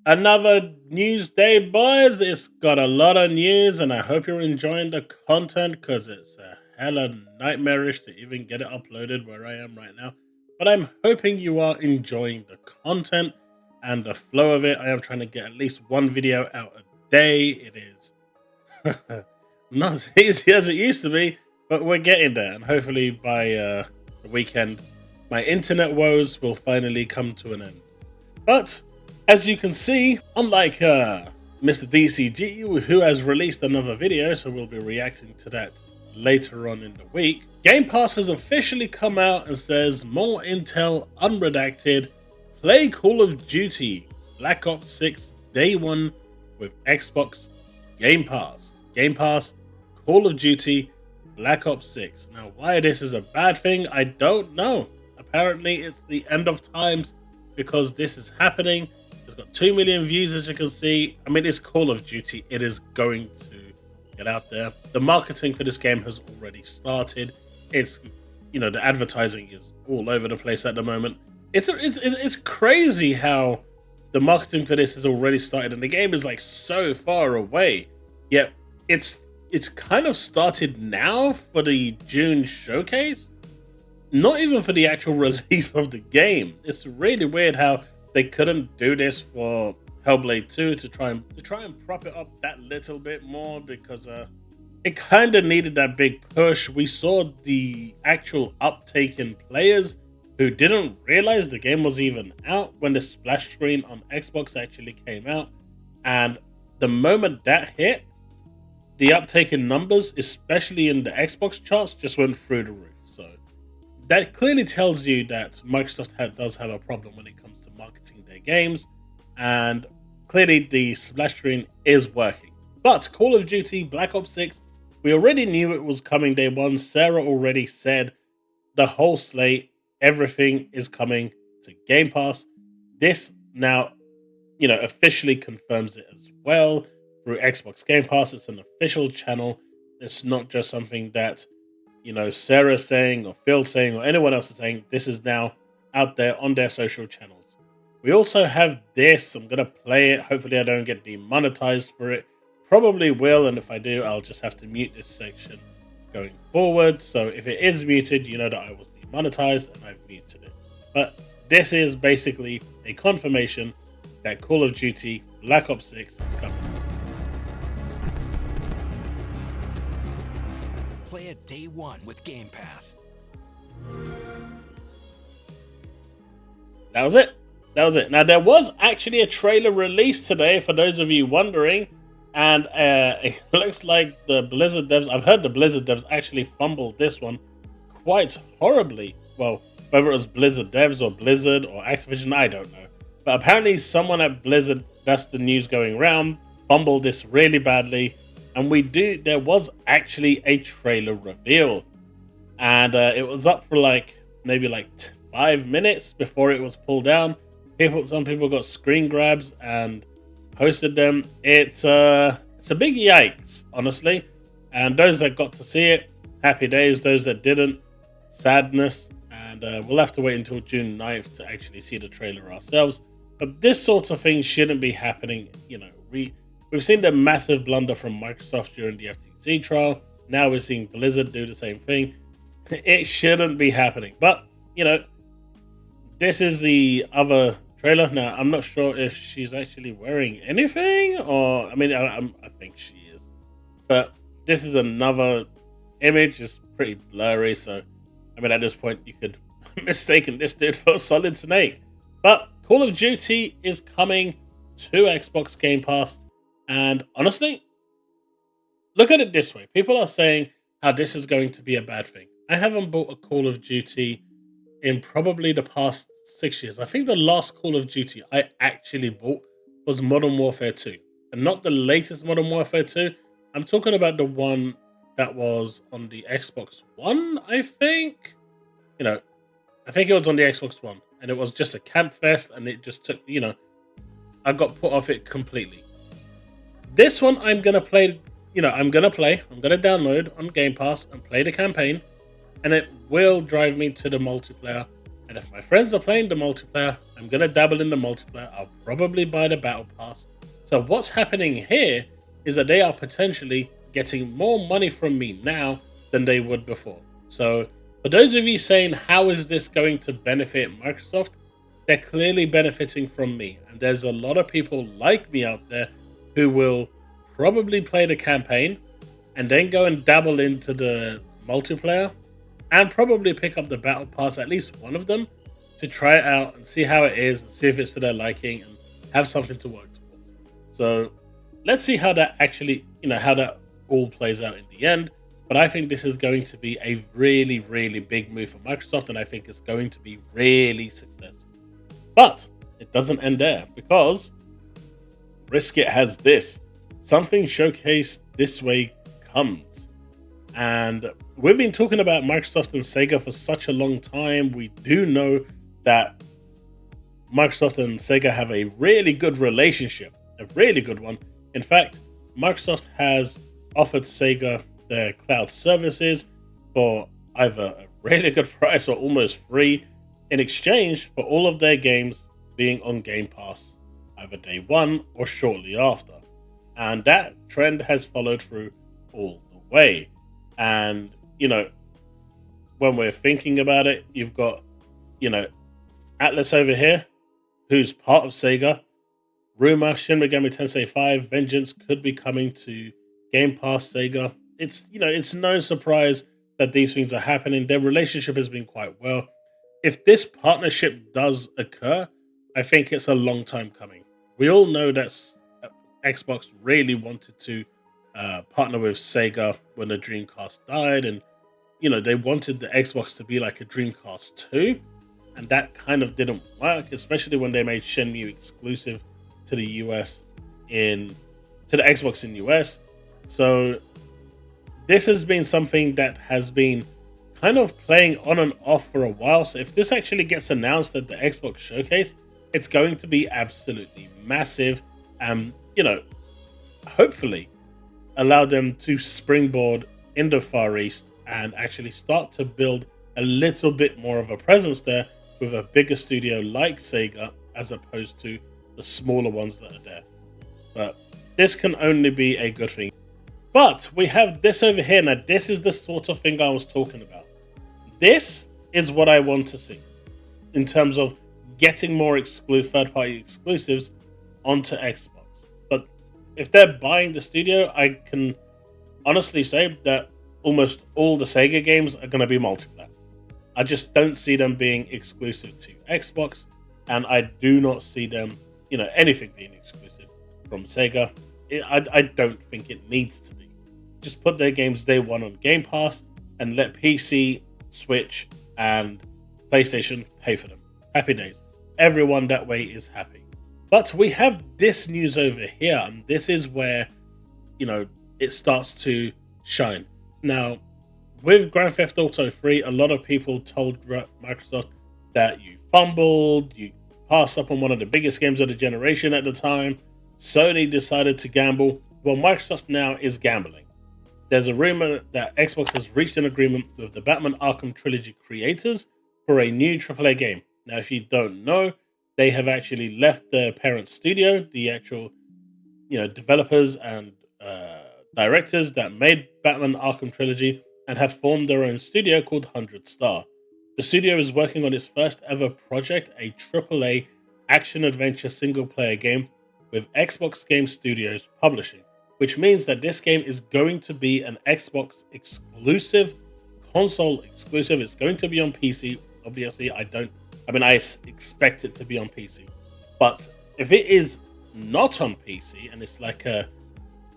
Another news day, boys. It's got a lot of news, and I hope you're enjoying the content because it's a hella nightmarish to even get it uploaded where I am right now. But I'm hoping you are enjoying the content and the flow of it. I am trying to get at least one video out a day. It is not as easy as it used to be, but we're getting there. And hopefully by the weekend, my internet woes will finally come to an end. But as you can see, unlike Mr. DCG, who has released another video, so we'll be reacting to that later on in the week, Game Pass has officially come out and says more intel unredacted, play Call of Duty Black Ops 6 Day 1 with Xbox Game Pass. Game Pass, Call of Duty Black Ops 6. Now, why this is a bad thing, I don't know. Apparently, it's the end of times because this is happening. It's got 2 million views, as you can see. I mean, it's Call of Duty. It is going to get out there. The marketing for this game has already started. It's, you know, the advertising is all over the place at the moment. It's crazy how the marketing for this has already started, and the game is like so far away. Yet it's kind of started now for the June showcase. Not even for the actual release of the game. It's really weird how they couldn't do this for Hellblade 2 to try and prop it up that little bit more, because it kind of needed that big push. We saw the actual uptake in players who didn't realize the game was even out when the splash screen on Xbox actually came out, and the moment that hit, the uptake in numbers, especially in the Xbox charts, just went through the roof. So that clearly tells you that Microsoft does have a problem when it comes to marketing their games, and clearly the splash screen is working. But Call of Duty Black Ops 6, we already knew it was coming day one. Sarah already said the whole slate, everything is coming to Game Pass. This now, you know, officially confirms it as well through Xbox Game Pass. It's an official channel. It's not just something that, you know, Sarah's saying or Phil saying or anyone else is saying. This is now out there on their social channels. We also have this. I'm going to play it. Hopefully I don't get demonetized for it. Probably will, and if I do, I'll just have to mute this section going forward. So if it is muted, you know that I was demonetized and I've muted it. But this is basically a confirmation that Call of Duty Black Ops 6 is coming. Play it day one with Game Pass. That was it. Now, there was actually a trailer released today, for those of you wondering, and it looks like the Blizzard devs, I've heard the Blizzard devs actually fumbled this one quite horribly. Well, whether it was Blizzard devs or Blizzard or Activision, I don't know. But apparently someone at Blizzard, that's the news going around, fumbled this really badly. And there was actually a trailer reveal. And it was up for maybe 5 minutes before it was pulled down. Some people got screen grabs and posted them. It's a big yikes, honestly. And those that got to see it, happy days. Those that didn't, sadness. And we'll have to wait until June 9th to actually see the trailer ourselves. But this sort of thing shouldn't be happening. You know, we've seen the massive blunder from Microsoft during the FTC trial. Now we're seeing Blizzard do the same thing. It shouldn't be happening. But, you know, this is the other trailer. Now, I'm not sure if she's actually wearing anything, or, I mean, I think she is. But this is another image. It's pretty blurry, so, I mean, at this point, you could mistaken this dude for Solid Snake. But Call of Duty is coming to Xbox Game Pass, and honestly, look at it this way. People are saying how this is going to be a bad thing. I haven't bought a Call of Duty in probably the past 6 years. I think the last Call of Duty I actually bought was Modern Warfare 2. And not the latest Modern Warfare 2. I'm talking about the one that was on the Xbox One, I think. You know, I think it was on the Xbox One. And it was just a camp fest, and it just took, you know, I got put off it completely. This one I'm going to play, I'm going to download on Game Pass and play the campaign, and it will drive me to the multiplayer. And if my friends are playing the multiplayer, I I'm going to dabble in the multiplayer. I'll probably buy the battle pass. So what's happening here is that they are potentially getting more money from me now than they would before. So for those of you saying, how is this going to benefit Microsoft? They're clearly benefiting from me. And there's a lot of people like me out there who will probably play the campaign and then go and dabble into the multiplayer and probably pick up the battle pass, at least one of them, to try it out and see how it is and see if it's to their liking and have something to work towards. So let's see how that actually, how that all plays out in the end. But I think this is going to be a really, really big move for Microsoft, and I think it's going to be really successful. But it doesn't end there, because Brisket has this. Something showcased this way comes. And we've been talking about Microsoft and Sega for such a long time. We do know that Microsoft and Sega have a really good relationship, a really good one. In fact, Microsoft has offered Sega their cloud services for either a really good price or almost free in exchange for all of their games being on Game Pass either day one or shortly after. And that trend has followed through all the way. And, when we're thinking about it, you've got, Atlas over here, who's part of Sega. Rumor, Shin Megami Tensei 5 Vengeance could be coming to Game Pass Sega. It's no surprise that these things are happening. Their relationship has been quite well. If this partnership does occur, I think it's a long time coming. We all know that Xbox really wanted to partner with Sega when the Dreamcast died, and they wanted the Xbox to be like a Dreamcast 2, and that kind of didn't work, especially when they made Shenmue exclusive to the US to the Xbox in US. So this has been something that has been kind of playing on and off for a while. So if this actually gets announced at the Xbox showcase, it's going to be absolutely massive. Hopefully allow them to springboard in the Far East and actually start to build a little bit more of a presence there with a bigger studio like Sega, as opposed to the smaller ones that are there. But this can only be a good thing. But we have this over here. Now, this is the sort of thing I was talking about. This is what I want to see in terms of getting more third-party exclusives onto Xbox. But if they're buying the studio, I can honestly say that almost all the Sega games are going to be multiplayer. I just don't see them being exclusive to Xbox, and I do not see them, anything being exclusive from Sega. I don't think it needs to be. Just put their games day one on Game Pass and let PC, Switch, and PlayStation pay for them. Happy days. Everyone that way is happy. But we have this news over here, and this is where, it starts to shine. Now, with Grand Theft Auto 3, a lot of people told Microsoft that you fumbled, you passed up on one of the biggest games of the generation at the time. Sony decided to gamble. Well, Microsoft now is gambling. There's a rumor that Xbox has reached an agreement with the Batman Arkham Trilogy creators for a new AAA game. Now, if you don't know, they have actually left their parent studio, the actual, developers and directors that made Batman Arkham Trilogy, and have formed their own studio called 100 Star. The studio is working on its first ever project, a AAA action-adventure single-player game with Xbox Game Studios publishing, which means that this game is going to be an Xbox exclusive, console exclusive. It's going to be on PC. Obviously, I expect it to be on PC. But if it is not on PC and it's like a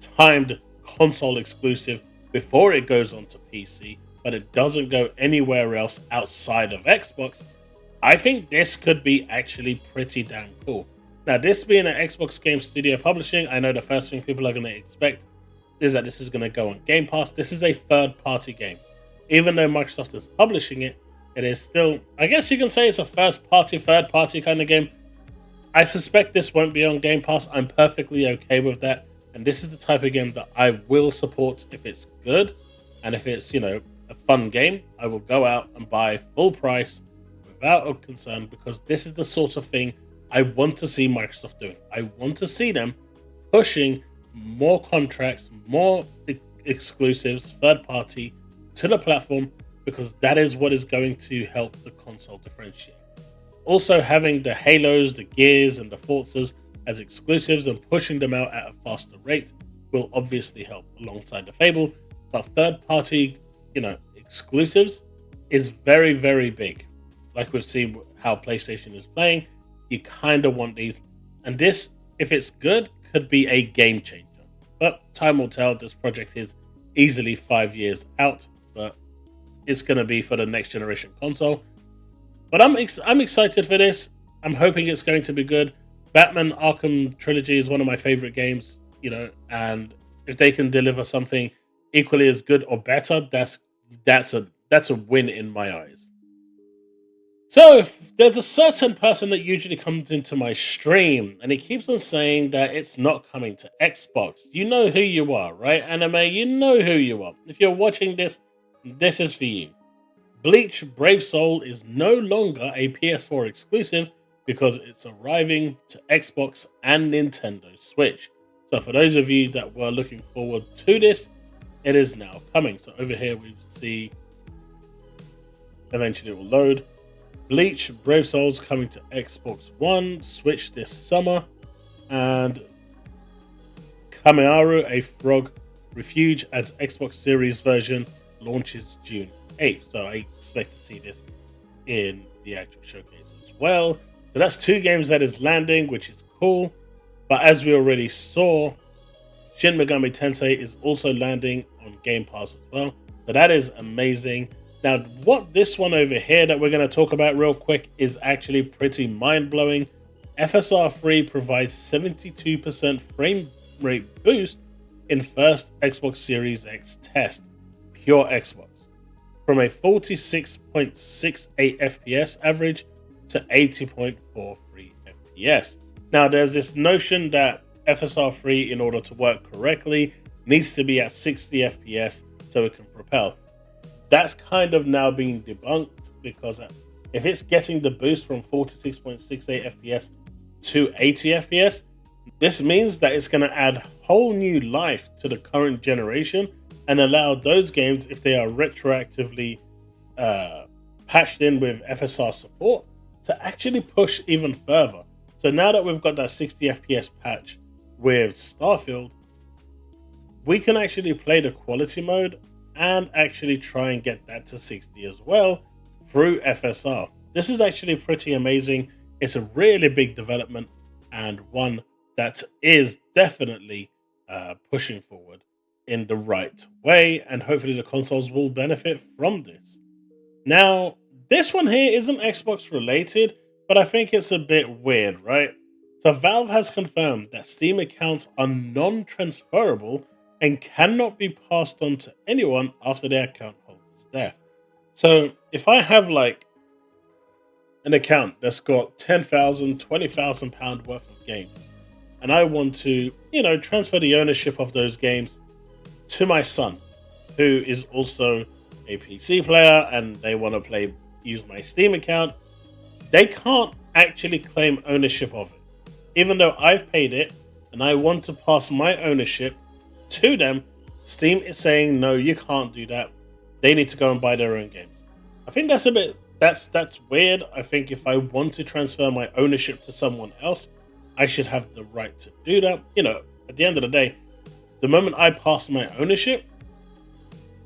timed console exclusive before it goes onto PC, but it doesn't go anywhere else outside of Xbox, I think this could be actually pretty damn cool. Now, this being an Xbox Game Studio publishing, I know the first thing people are going to expect is that this is going to go on Game Pass. This is a third-party game. Even though Microsoft is publishing it, it is still, I guess you can say it's a first-party, third-party kind of game. I suspect this won't be on Game Pass. I'm perfectly okay with that. And this is the type of game that I will support if it's good. And if it's, a fun game, I will go out and buy full price with without a concern, because this is the sort of thing I want to see Microsoft doing. I want to see them pushing more contracts, more exclusives, third party to the platform, because that is what is going to help the console differentiate. Also, having the Halos, the Gears, and the Forzas as exclusives and pushing them out at a faster rate will obviously help alongside the Fable. But third party, exclusives is very, very big. Like we've seen how PlayStation is playing, you kind of want these. And this, if it's good, could be a game changer. But time will tell. This project is easily 5 years out, but it's going to be for the next generation console. But I'm excited for this. I'm hoping it's going to be good. Batman Arkham Trilogy is one of my favorite games, and if they can deliver something equally as good or better, that's a win in my eyes. So if there's a certain person that usually comes into my stream and he keeps on saying that it's not coming to Xbox. You know who you are, right? Anime, you know who you are. If you're watching this, this is for you. Bleach Brave Soul is no longer a PS4 exclusive because it's arriving to Xbox and Nintendo Switch. So for those of you that were looking forward to this, it is now coming. So over here we see, eventually it will load. Bleach Brave Souls coming to Xbox One, Switch this summer, and Kamiaru, a Frog Refuge as Xbox Series version launches June 8th. So I expect to see this in the actual showcase as well. So that's 2 games that is landing, which is cool. But as we already saw, Shin Megami Tensei is also landing on Game Pass as well. So that is amazing. Now, what this one over here that we're going to talk about real quick is actually pretty mind-blowing. FSR 3 provides 72% frame rate boost in first Xbox Series X test, pure Xbox, from a 46.68 FPS average to 80.43 FPS. Now, there's this notion that FSR 3, in order to work correctly, needs to be at 60 FPS so it can propel. That's kind of now being debunked, because if it's getting the boost from 46.68 FPS to 80 FPS, this means that it's going to add whole new life to the current generation and allow those games, if they are retroactively patched in with FSR support, to actually push even further. So now that we've got that 60 FPS patch with Starfield, we can actually play the quality mode and actually try and get that to 60 as well through FSR. This is actually pretty amazing. It's a really big development and one that is definitely pushing forward in the right way, and hopefully the consoles will benefit from this. Now, this one here isn't Xbox related, but I think it's a bit weird, right? So Valve has confirmed that Steam accounts are non-transferable and cannot be passed on to anyone after their account holder's death. So if I have like an account that's got £10,000, £20,000 worth of games, and I want to, transfer the ownership of those games to my son, who is also a PC player, and they want to use my Steam account, they can't actually claim ownership of it. Even though I've paid it and I want to pass my ownership to them, Steam is saying, no, you can't do that. They need to go and buy their own games. I think that's weird. I think if I want to transfer my ownership to someone else, I should have the right to do that. At the end of the day, the moment I pass my ownership,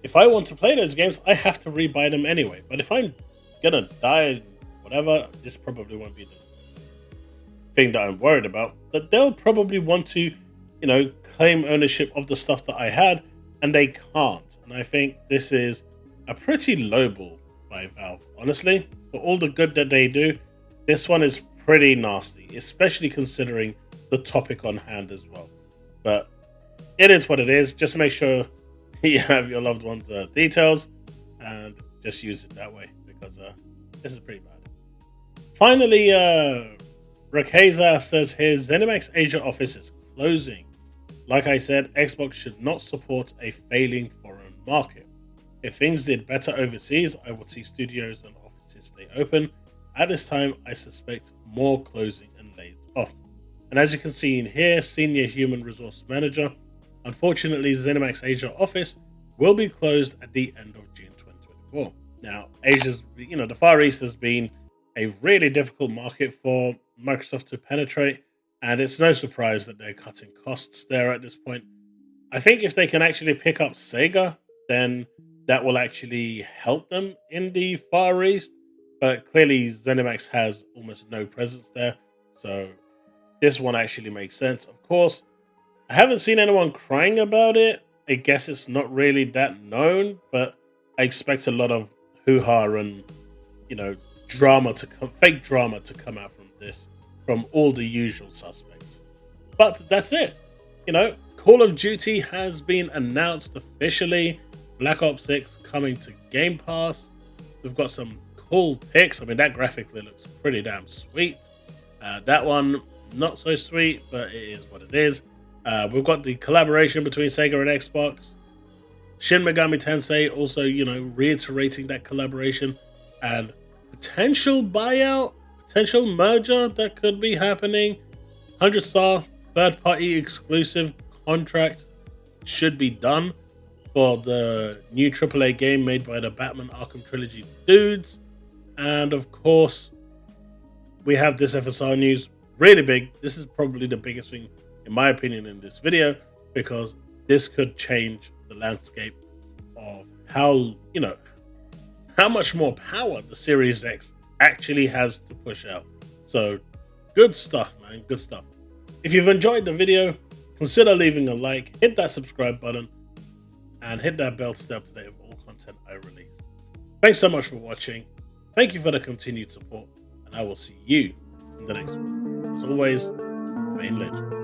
if I want to play those games, I have to rebuy them anyway. But if I'm gonna die, whatever, this probably won't be the thing that I'm worried about. But they'll probably want to, claim ownership of the stuff that I had, and they can't. And I think this is a pretty low ball by Valve, honestly. For all the good that they do, this one is pretty nasty, especially considering the topic on hand as well. But it is what it is. Just make sure you have your loved one's details and just use it that way, because this is pretty bad. Finally, Rakeza says his Zenimax Asia office is closing. Like I said, Xbox should not support a failing foreign market. If things did better overseas, I would see studios and offices stay open. at this time, I suspect more closing and laid off. And as you can see in here, Senior Human Resource Manager, unfortunately, Zenimax Asia office will be closed at the end of June 2024. Now, Asia's, the Far East has been a really difficult market for Microsoft to penetrate, and it's no surprise that they're cutting costs there at this point. I think if they can actually pick up Sega, then that will actually help them in the Far East. But clearly, Zenimax has almost no presence there, so this one actually makes sense. Of course, I haven't seen anyone crying about it. I guess it's not really that known, but I expect a lot of hoo-ha and, drama to come, fake drama to come out from this, from all the usual suspects. But that's it. Call of Duty has been announced officially. Black Ops 6 coming to Game Pass. We've got some cool pics. I mean, that graphically looks pretty damn sweet. That one, not so sweet, but it is what it is. We've got the collaboration between Sega and Xbox. Shin Megami Tensei also, reiterating that collaboration. And potential buyout, potential merger that could be happening. 100-star third-party exclusive contract should be done for the new AAA game made by the Batman Arkham Trilogy dudes. And of course, we have this FSR news, really big. This is probably the biggest thing, in my opinion, in this video, because this could change the landscape of how much more power the Series X actually has to push out. So good stuff, man, good stuff. If you've enjoyed the video, consider leaving a like, hit that subscribe button, and hit that bell to stay up to date with all content I release. Thanks so much for watching. Thank you for the continued support, and I will see you in the next one. As always, remain legend.